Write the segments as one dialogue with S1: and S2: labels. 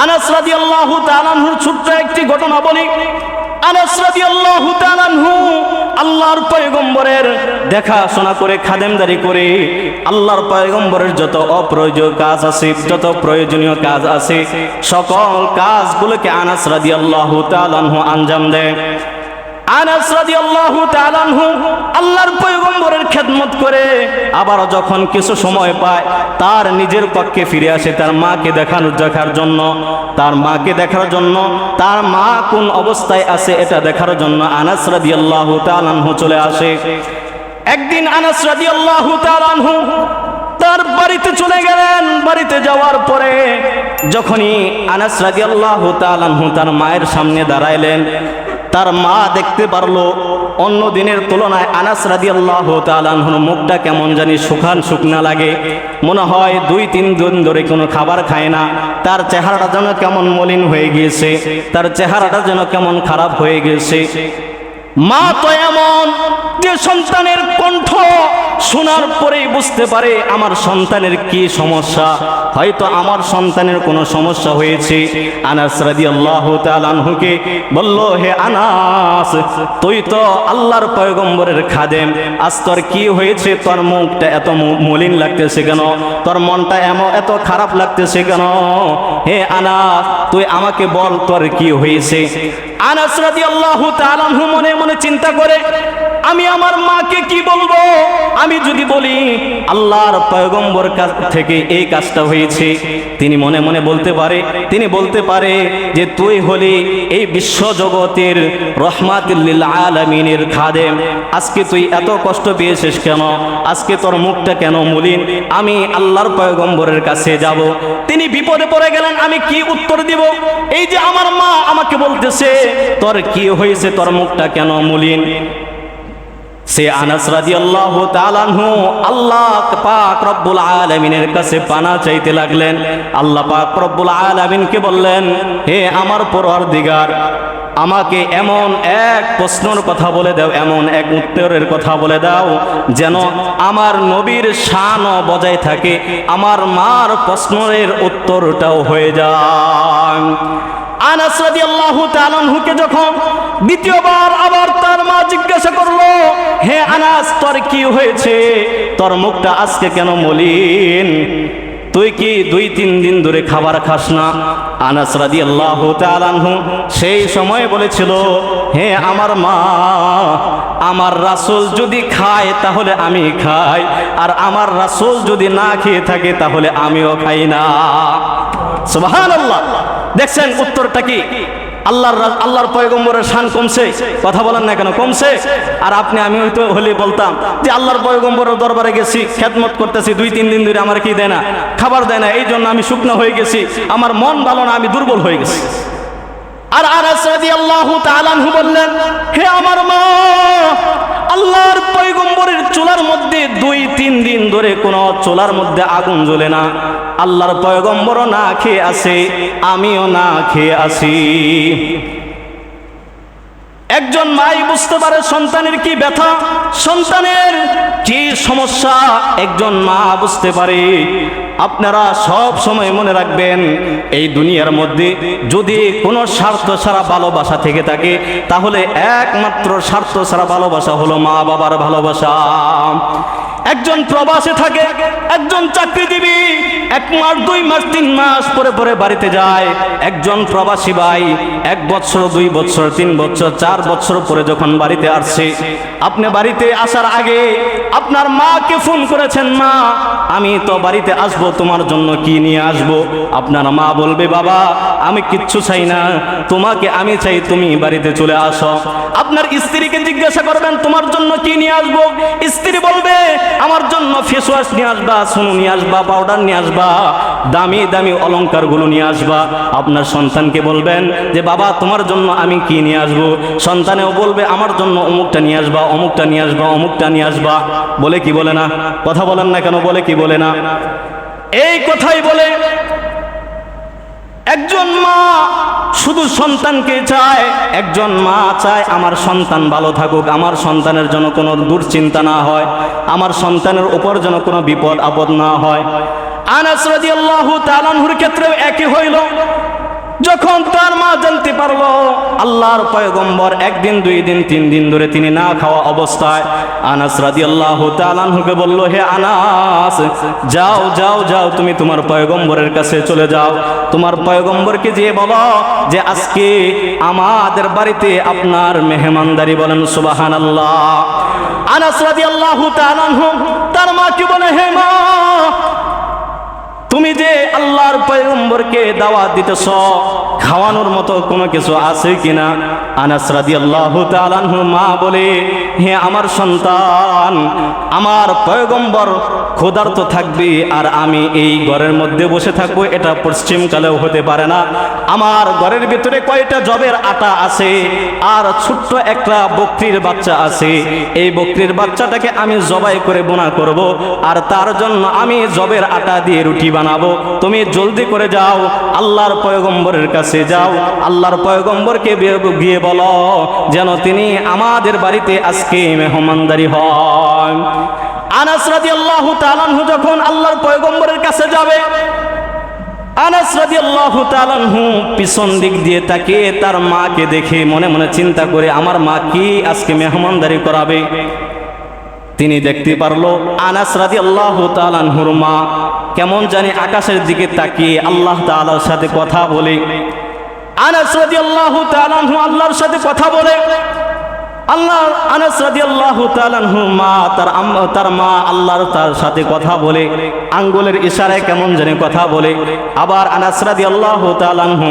S1: আনাস রাদিয়াল্লাহু তাআলা আনহুর ছোট্ট একটি ঘটনা বলি। আনাস রাদিয়াল্লাহু তাআলা আনহু আল্লাহর পয়গম্বরের দেখাশোনা করে, খাদেমদারি করে, আল্লাহর পয়গম্বরের যত অপ্রয়োজনীয় কাজ আছে, যত প্রয়োজনীয় কাজ আছে, সকল কাজগুলোকে আনাস রাদিয়াল্লাহু তাআলা আনহু আঞ্জাম দেয়। আনাস রাদিয়াল্লাহু তাআলা আনহু আল্লাহর পয়গম্বরের খেদমত করে আবার যখন কিছু সময় পায় তার নিজের পক্ষে ফিরে আসে তার মাকে দেখার জন্য, তার মাকে দেখার জন্য, তার মা কোন অবস্থায় আছে এটা দেখার জন্য আনাস রাদিয়াল্লাহু তাআলা আনহু চলে আসে। একদিন আনাস রাদিয়াল্লাহু তাআলা আনহু তার বাড়িতে চলে গেলেন। বাড়িতে যাওয়ার পরে যখনই আনাস রাদিয়াল্লাহু তাআলা আনহু তার মায়ের সামনে দাঁড়াইলেন, তার মা দেখতে পারলো অন্য দিনের তুলনায় আনাস রাদিয়াল্লাহু তাআলা আনহুর মুখটা কেমন জানি শুকনা লাগে, মনে হয় 2-3 দিন ধরে কোনো খাবার খায় না। তার চেহারাটা যেন কেমন মলিন হয়ে গিয়েছে, তার চেহারাটা যেন কেমন খারাপ হয়ে গেছে। মা তো এমন যে সন্তানের কণ্ঠ শোনার পরেই বুঝতে পারে আমার সন্তানের কি সমস্যা, হয়তো আমার সন্তানের কোনো সমস্যা হয়েছে। আনাস রাদিয়াল্লাহু তাআলা আনহুকে বলল, হে আনাস, তুই তো আল্লাহর পয়গম্বরের খাদেম, আজ তোর কি হয়েছে? তোর মুখটা এত মলিন লাগতেছে কেন? তোর মনটা এত খারাপ লাগতেছে কেন? হে আনাস, তুই আমাকে বল তোর কি হয়েছে? আনাস রাদিয়াল্লাহু তাআলা আনহু মনে মনে চিন্তা করে, আমি আমার মাকে কি বলবো? আমি যদি বলি আল্লাহর পয়গম্বর কাছ থেকে এই কাজটা হয়েছে, তিনি মনে মনে বলতে পারে যে তুই হলি এই বিশ্ব জগতের রহমাতুল লিল আলামিনের খাদেম, আজকে তুই এত কষ্ট পেয়েছিস কেন? আজকে তোর মুখটা কেন মলিন? আমি আল্লাহর পয়গম্বরের কাছে যাব। তিনি বিপদে পড়ে গেলেন, আমি কি উত্তর দিব? এই যে আমার মা আমাকে বলতেছে তোর কি হয়েছে, তোর মুখটা কেন মলিন? সে আনাস রাদিয়াল্লাহু তাআলা আনহু আল্লাহ পাক রব্বুল আলামিনের কাছে পানা চাইতে লাগলেন। আল্লাহ পাক রব্বুল আলামিনকে বললেন, হে আমার পরওয়ারদিগার, আমাকে এমন এক প্রশ্নের কথা বলে দাও, এমন এক উত্তরের কথা বলে দাও যেন আমার নবীর শানও বজায় থাকে, আমার মার প্রশ্নের উত্তরটাও হয়ে যায়। আনাস রাদিয়াল্লাহু তাআলা আনহুকে যখন দ্বিতীয়বার আবার তার মা জিজ্ঞাসা করলো, হে আনাস, তোর কি হয়েছে? তোর মুখটা আজকে কেন মলিন? তুই কি 2-3 দিন ধরে খাবার খাস না? আনাস রাদিয়াল্লাহু তাআলা আনহু সেই সময় বলেছিল, হে আমার মা, আমার রাসূল যদি খায় তাহলে আমি খাই, আর আমার রাসূল যদি না খেয়ে থাকে তাহলে আমিও খাই না। সুবহানাল্লাহ। দেখছেন উত্তরটা কি? আল্লাহর পয়গম্বরের শান কমছে? কথা বলেন না কেন, কমছে? আর আমি হয়তো হলে বলতাম যে আল্লাহর পয়গম্বরের দরবারে গেছি, খেদমত করতেছি, 2-3 দিন ধরে আমার কি দেয় না, খাবার দেয় না, এই জন্য আমি শুকনো হয়ে গেছি, আমার মন ভালো না, আমি দুর্বল হয়ে গেছি। আর আনাস রাদিয়াল্লাহু তাআলা আনহু বললেন, হে আমার মা, আল্লাহর পয়গম্বরের চুলার মধ্যে 2-3 দিন ধরে কোনো চুলার মধ্যে আগুন জ্বলে না, আল্লাহর পয়গম্বরও না খেয়ে আছে, আমিও না খেয়ে আছি। একজন মাই বুঝতে পারে সন্তানের কি ব্যথা, সন্তানের কি সমস্যা, একজন মা বুঝতে পারে। আপনারা সব সময় মনে রাখবেন, এই দুনিয়ার মধ্যে যদি কোনো স্বার্থ ছাড়া ভালোবাসা থেকে থাকে, তাহলে একমাত্র স্বার্থ ছাড়া ভালোবাসা হলো মা বাবার ভালোবাসা। একজন প্রবাসে থাকে, একজন চাকরিজীবী 1 মাস 2 মাস 3 মাস পরে পরে বাড়িতে যায়। একজন প্রবাসী ভাই 1 বছর 2 বছর 3 বছর 4 বছর পরে যখন বাড়িতে আসছে, আপনি বাড়িতে আসার আগে আপনার মাকে ফোন করেছেন, মা আমি তো বাড়িতে আসবো, তোমার জন্য কি নিয়ে আসবো? আপনার মা বলবে, বাবা আমি কিচ্ছু চাই না, তোমাকে আমি চাই তুমি বাড়িতে চলে আসো। আপনার স্ত্রীকে জিজ্ঞাসা করবেন তোমার জন্য কি নিয়ে আসবো? স্ত্রী বলবে, আমার জন্য ফেস ওয়াশ নিয়ে আসবা, সোনু নিয়ে আসবা, পাউডার নিয়ে আসবা, দামি দামি অলংকারগুলো নিয়ে আসবা। আপনার সন্তানকে বলবেন যে বাবা তোমার জন্য আমি কি নিয়ে আসবো? সন্তানেও বলবে আমার জন্য অমুকটা নিয়ে আসবা, অমুকটা নিয়ে আসবা, অমুকটা নিয়ে আসবা। বলে কি বলে না? কথা বলেন না কেন, বলে কি বলে না? এই কথাই বলে। একজন মা শুধু সন্তানকে চায়, একজন মা চায় আমার সন্তান ভালো থাকুক, আমার সন্তানের জন্য কোনো দুশ্চিন্তা না হয়, আমার সন্তানের উপর যেন কোনো বিপদ আপদ না হয়। আনাস রাদিয়াল্লাহু তাআলা আনহুর ক্ষেত্রেও একই হইল। যখন তার মা জানতে পারলো আল্লাহর পয়গম্বর একদিন, 2 দিন, 3 দিন ধরে তিনি না খাওয়া অবস্থায়, আনাস রাদিয়াল্লাহু তাআলা আনহুকে বলল, হে আনাস, যাও যাও যাও, তুমি তোমার পয়গম্বরের কাছে চলে যাও, তোমার পয়গম্বরকে যেয়ে বলো যে আজকে আমাদের বাড়িতে আপনার মেহমানদারি। বলেন সুবহানাল্লাহ। আনাস রাদিয়াল্লাহু তাআলা আনহু তার মাকে বলে, হে মা, তুমি যে আল্লাহর পয়গম্বরকে দাওয়াত দিতেছ, খাওয়ানোর মতো কোনো কিছু আছে কিনা? আনাস রাদিয়াল্লাহু তাআলা আনহু মা বলে, হে আমার সন্তান, আমার পয়গম্বর ক্ষুধার্ত থাকবে আর আমি এই ঘরের মধ্যে বসে থাকবো, এটা পশ্চিমকালেও হতে পারে না। আমার ঘরের ভিতরে কয়টা জবের আটা আছে আর ছোট্ট একটা বকরির বাচ্চা আছে, এই বকরির বাচ্চাটাকে আমি জবাই করে বোনা করব আর তার জন্য আমি জবের আটা দিয়ে রুটি বানাবো। তুমি জলদি করে যাও, আল্লাহর পয়গম্বরের কাছে যাও, আল্লাহর পয়গম্বরকে গিয়ে বলো যেন তিনি আমাদের বাড়িতে আজকে মেহমানদারি হয়। আনাস রাদিয়াল্লাহু তাআলা আনহু যখন আল্লাহর পয়গম্বরের কাছে যাবে, আনাস রাদিয়াল্লাহু তাআলা আনহু পিছন দিক দিয়ে তাকিয়ে তার মাকে দেখে মনে মনে চিন্তা করে, আমার মা কি আজকে মেহমানদারি করাবে? তিনি দেখতে পারলো আনাস রাদিয়াল্লাহু তাআলা আনহুর মা কেমন জানি আকাশের দিকে তাকিয়ে আল্লাহ তাআলার সাথে কথা বলে। আনাস রাদিয়াল্লাহু তাআলা আনহু আল্লাহর সাথে কথা বলে। আনাস রাদিয়াল্লাহু তাআলা আনহু মা তার মা আল্লাহর তার সাথে কথা বলে, আঙ্গুলের ইশারায় কেমন জানি কথা বলে। আবার আনাস রাদিয়াল্লাহু তাআলা আনহু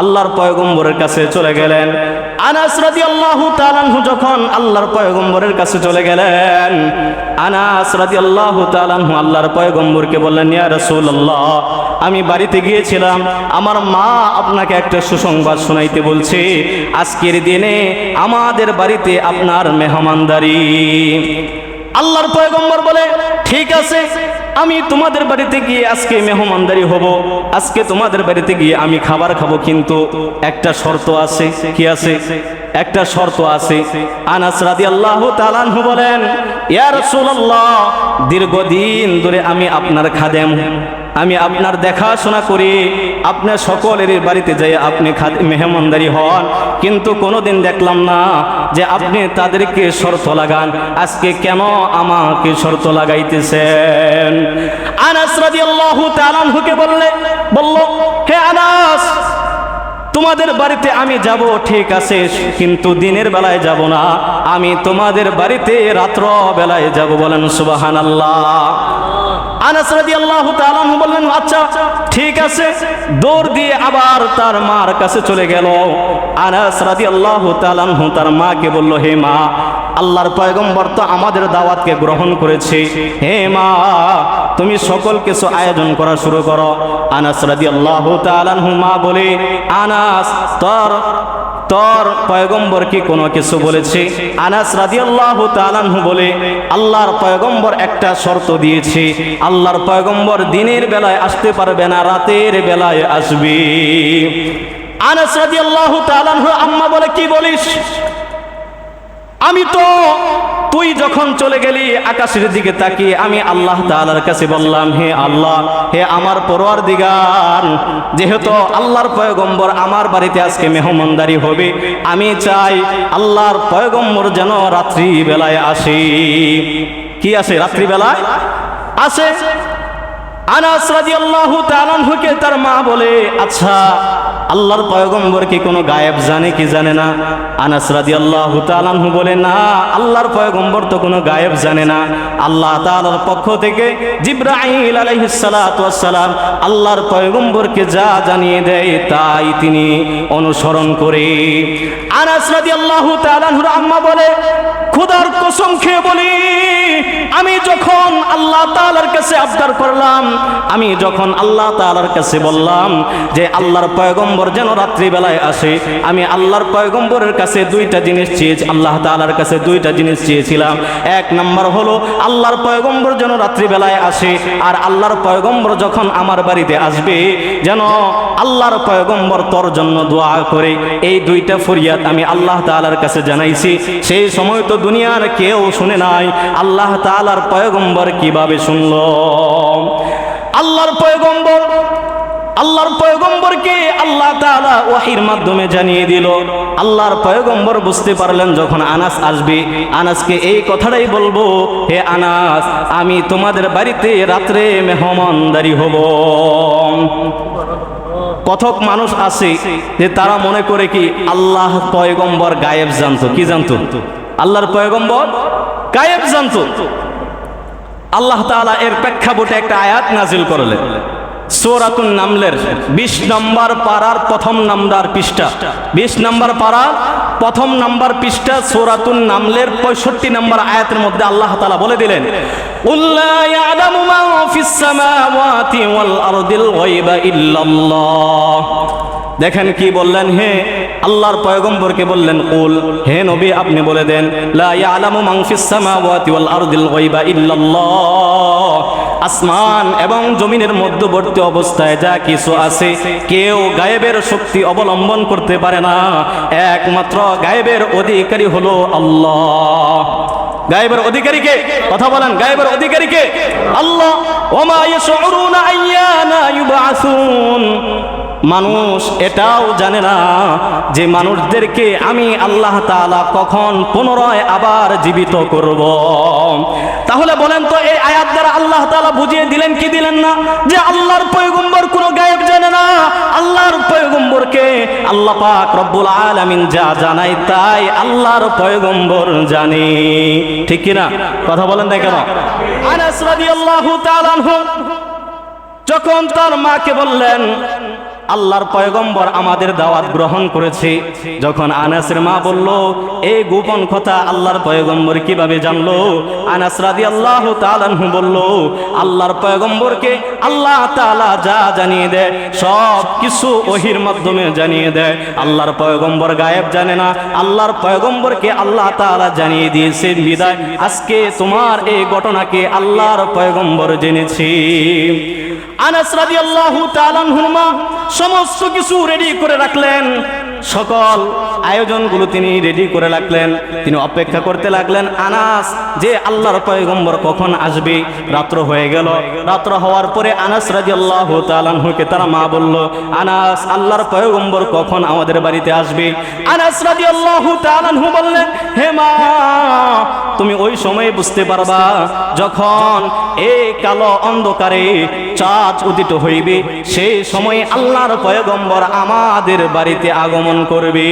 S1: আল্লাহর পয়গম্বরের কাছে চলে গেলেন। আনাস রাদিয়াল্লাহু তাআলা আনহু যখন আল্লাহর পয়গম্বরের কাছে চলে গেলেন, আনাস রাদিয়াল্লাহু তাআলা আনহু আল্লাহর পয়গম্বরকে বললেন, ইয়া রাসূলুল্লাহ, আমি বাড়িতে গিয়েছিলাম, আমার মা আপনাকে একটা সুসংবাদ শোনাইতে বলছে, আজকের দিনে আমাদের বাড়িতে আপনার মেহমানদারি। আল্লাহর পয়গম্বর বলে, ঠিক আছে, আমি তোমাদের বাড়িতে গিয়ে আজকে মেহমানদারি হব, আজকে তোমাদের বাড়িতে গিয়ে আমি খাবার খাবো, কিন্তু একটা শর্ত আছে। কি আছে? একটা শর্ত আছে। আনাস রাদিয়াল্লাহু তাআলা আনহু বলেন, ইয়া রাসূলুল্লাহ, দীর্ঘদিন ধরে আমি আপনার খাদেম, আমি আপনার দেখাশোনা করি, আপনার সকলের বাড়িতে যাই আপনি মেহমানদারি হন, কিন্তু কোনোদিন দেখলাম না যে আপনি তাদেরকে শর্ত লাগান, আজকে কেন আমাকে শর্ত লাগাইতেছেন? আনাস রাদিয়াল্লাহু তাআলা আনহুকে বলল, হে আনাস, তোমাদের বাড়িতে আমি যাব ঠিক আছে, কিন্তু দিনের বেলায় যাব না, আমি তোমাদের বাড়িতে রাত্র বেলায় যাব। বলেন সুবহানাল্লাহ। আনাস রাদিয়াল্লাহু তাআলা আনহু বললেন, আচ্ছা ঠিক আছে। দৌড় দিয়ে আবার তার মার কাছে চলে গেল। আনাস রাদিয়াল্লাহু তাআলা আনহু তার মাকে বলল, হে মা, আল্লাহর পয়গম্বর তো আমাদের দাওয়াতকে গ্রহণ করেছে, হে মা, তুমি সকল কিছু আয়োজন করা শুরু করো। আনাস রাদিয়াল্লাহু তাআলা আনহু মা বলে, আনাস, তোর পয়গম্বর কি কোনো কিছু বলেছে? আনাস রাদিয়াল্লাহু তাআলা আনহু বলে, আল্লাহর পয়গম্বর একটা শর্ত দিয়েছে, আল্লাহর পয়গম্বর দিনের বেলায় আসতে পারবে না, রাতের বেলায় আসবে। আনাস রাদিয়াল্লাহু তাআলা আনহু আম্মা বলে, কি বলিস? আমি তো, তুই যখন চলে গেলি আকাশের দিকে তাকিয়ে আমি আল্লাহ তাআলার কাছে বললাম, হে আল্লাহ, হে আমার পরওয়ারদিগার, যেহেতু আল্লাহর পয়গম্বর আমার বাড়িতে আজকে মেহমানদারি হবে, আমি চাই আল্লাহর পয়গম্বর যেন রাত্রি বেলায় আসে। কি আসে? রাত্রি বেলায় আসে। আনাস রাদিয়াল্লাহু তাআলা আনহুকে তার মা বলে, আচ্ছা, আল্লাহর পয়গম্বর কি কোনো গায়েব জানে কি জানে না? আনাস রাদিয়াল্লাহু তাআলা আনহু বলে, না, আল্লাহর পয়গম্বর তো কোনো গায়েব জানে না। আল্লাহ তাআলার পক্ষ থেকে জিবরাইল আলাইহিস সালাতু ওয়াস সালাম আল্লাহর পয়গম্বরকে যা জানিয়ে দেয় তাই তিনি অনুসরণ করে। আনাস রাদিয়াল্লাহু তাআলা আনহুর আম্মা বলে, খোদার কসম খেয়ে বলি, আমি যখন আল্লাহ তাআলার কাছে আবদার করলাম, আমি যখন আল্লাহ তাআলার কাছে বললাম যে আল্লাহর পয়গম্বর যেন রাত্রি বেলায় আসে, আমি আল্লাহর পয়গম্বরের কাছে দুইটা জিনিস চেয়েছি, আল্লাহ তাআলার কাছে দুইটা জিনিস চেয়েছিলাম। এক নম্বর হলো আল্লাহর পয়গম্বর যেন রাত্রি বেলায় আসে, আর আল্লাহর পয়গম্বর যখন আমার বাড়িতে আসবে যেন আল্লাহর পয়গম্বর তোর জন্য দোয়া করে। এই দুইটা ফরিয়াদ আমি আল্লাহ তাআলার কাছে জানাইছি। সেই সময় তো দুনিয়ার কেউ শুনে নাই, আল্লাহ তাআলার পয়গম্বর কিভাবে শুনল? আল্লাহর পয়গম্বর আল্লাহর পয়গম্বরকে আল্লাহ তাআলা ওহীর মাধ্যমে জানিয়ে দিল। আল্লাহর পয়গম্বর বুঝতে পারলেন যখন আনাস আসবে, আনাসকে এই কথাটাই বলবো, হে আনাস, আমি তোমাদের বাড়িতে রাত্রে মেহমানদারি হব। কথক মানুষ আছে যে তারা মনে করে কি আল্লাহ পয়গম্বর গায়েব জানতো। কি জানতো? আল্লাহর পয়গম্বর গায়েব জানতো। আল্লাহ তাআলা এর প্রেক্ষাপটে একটা আয়াত নাজিল করলেন সূরাতুন নামলের 20 নম্বর পারার প্রথম নাম্বার পৃষ্ঠা, 20 নম্বর পারার প্রথম নাম্বার পৃষ্ঠা সূরাতুন নামলের 65 নম্বর আয়াতের মধ্যে আল্লাহ তাআলা বলে দিলেন, উল্লা ইয়ালামু মান ফিস সামাওয়াতি ওয়াল আরদিল গায়বা ইল্লাল্লাহ। দেখেন কি বললেন, হে আল্লাহর পয়গম্বরকে বললেন, কুল, হে নবী আপনি বলে দেন, লা ইয়ালামু মান ফিস সামাওয়াতি ওয়াল আরদিল গায়বা ইল্লাল্লাহ। আসমান এবং জমিনের মধ্যবর্তী অবস্থায় যা কিছু আছে কেউ গায়েবের শক্তি অবলম্বন করতে পারে না, একমাত্র গায়েবের অধিকারী হলো আল্লাহ। গায়েবের অধিকারী কে? কথা বলেন, গায়েবের অধিকারী কে? আল্লাহ। ওমা ইয়াশউরুনা আইয়ানা ইউবআসুন। মানুষ এটাও জানে না যে মানুষদেরকে আমি আল্লাহ তাআলা কখন পুনরায় আবার জীবিত করব। তাহলে বলেন তো এই আয়াত দ্বারা আল্লাহ তাআলা বুঝিয়ে দিলেন কি দিলেন না যে আল্লাহর পয়গম্বর কোনো গায়েব জানে না? আল্লাহর পয়গম্বরকে আল্লাহ পাক রব্বুল আলামিন যা জানায় তাই আল্লাহর পয়গম্বর জানে। ঠিক কি না? কথা বলেন না কেন? আনাস রাদিয়াল্লাহু তাআলা আনহু যখন তার মাকে বললেন আল্লাহর পয়গম্বর আমাদের দাওয়াত গ্রহণ করেছে, যখন আনাসের মা বলল এই গোপন কথা আল্লাহর পয়গম্বর কিভাবে জানলো, আনাস রাদিয়াল্লাহু তাআলা আনহু বলল আল্লাহর পয়গম্বরকে আল্লাহ তাআলা যা জানিয়ে দেয় সব কিছু ওহীর মাধ্যমে জানিয়ে দেয়। আল্লাহর পয়গম্বর গায়েব জানে না, আল্লাহর পয়গম্বরকে আল্লাহ তাআলা জানিয়ে দিয়েছে বিদায় আজকে তোমার এই ঘটনাকে আল্লাহর পয়গম্বর জেনেছি। আনাস রাদিয়াল্লাহু তাআলা আনহুর মা সমস্ত কিছু রেডি করে রাখলেন, সকল আয়োজনগুলো তিনি রেডি করে রাখলেন। তিনি অপেক্ষা করতে লাগলেন আনাস যে আল্লাহর পয়গম্বর কখন আসবে। রাত্র হয়ে গেল। রাত্র হওয়ার পরে আনাস রাদিয়াল্লাহু তাআলা আনহুকে তার মা বলল, আনাস, আল্লাহর পয়গম্বর কখন আমাদের বাড়িতে আসবে? আনাস রাদিয়াল্লাহু তাআলা আনহু বললেন, হে মা, তুমি ওই সময় বুঝতে পারবা যখন এই কালো অন্ধকারে চাঁদ উদিত হইবে, সেই সময় আল্লাহর পয়গম্বর আমাদের বাড়িতে আগমন করবে।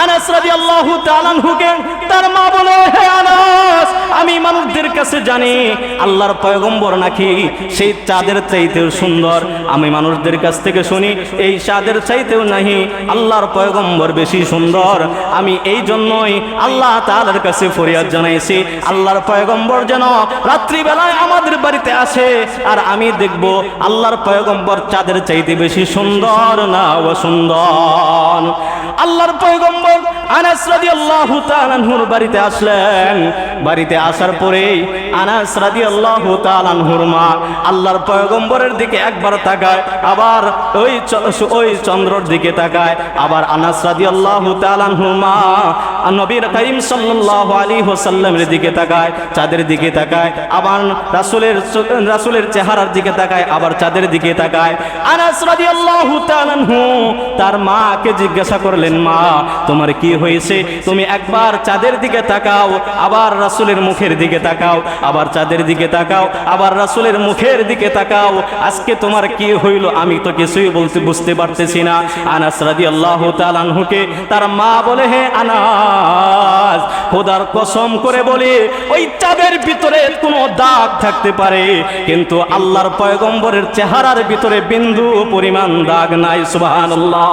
S1: আনাস রাদিয়াল্লাহু তাআলা আনহুকে তার মা বলে, হে আনাস, আমি মানুষদের কাছে জানি আল্লাহর পয়গম্বর নাকি সেই চাঁদের চাইতেও সুন্দর। আমি মানুষদের কাছ থেকে শুনি এই চাঁদের চাইতেও নাহি আল্লাহর পয়গম্বর বেশি সুন্দর। আমি এই জন্যই আল্লাহ তাআলার কাছে ফরিয়াদ জানাইছি আল্লাহর পয়গম্বর যেন রাত্রিবেলায় আমাদের বাড়িতে আসে, আর আমি দেখব আল্লাহর পয়গম্বর চাঁদের চাইতে বেশি সুন্দর না অসুন্দর। আল্লাহর পয়গম্বর আনাস রাদিয়াল্লাহু তাআলা আনহুর বাড়িতে আসলেন। বাড়িতে আসার পরে আনাস রাদিয়াল্লাহু তাআলা আনহুর মা আল্লাহর পয়গম্বরের দিকে একবার তাকায়, আবার ওই চন্দ্রের দিকে তাকায়, আবার আনাস রাদিয়াল্লাহু তাআলা আনহুর মা নবীর কারীম সাল্লাল্লাহু আলাইহি ওয়াসাল্লামের দিকে তাকায়, চাঁদের দিকে তাকায়, আবার রাসূলের চেহারার দিকে তাকায়, আবার চাঁদের দিকে তাকায়। আনাস রাদিয়াল্লাহু তাআলা আনহু তার মাকে জিজ্ঞাসা করলেন, মা, তোমার কি হয়েছে? তুমি একবার চাঁদের দিকে তাকাও, আবার রাসূলের মুখের দিকে তাকাও, আবার চাঁদের দিকে তাকাও, আবার রাসূলের মুখের দিকে তাকাও। আজকে তোমার কি হইল? আমি তো কিছুই বুঝতে পারতেছি না। আনাস রাদিয়াল্লাহু তাআলা আনহুকে তার মা বলে, হে আনাস, খোদার কসম করে বলি ওই চাঁদের ভিতরে কোনো দাগ থাকতে পারে, কিন্তু আল্লাহর পয়গম্বরের চেহারার ভিতরে বিন্দু পরিমাণ দাগ নাই। সুবহানাল্লাহ।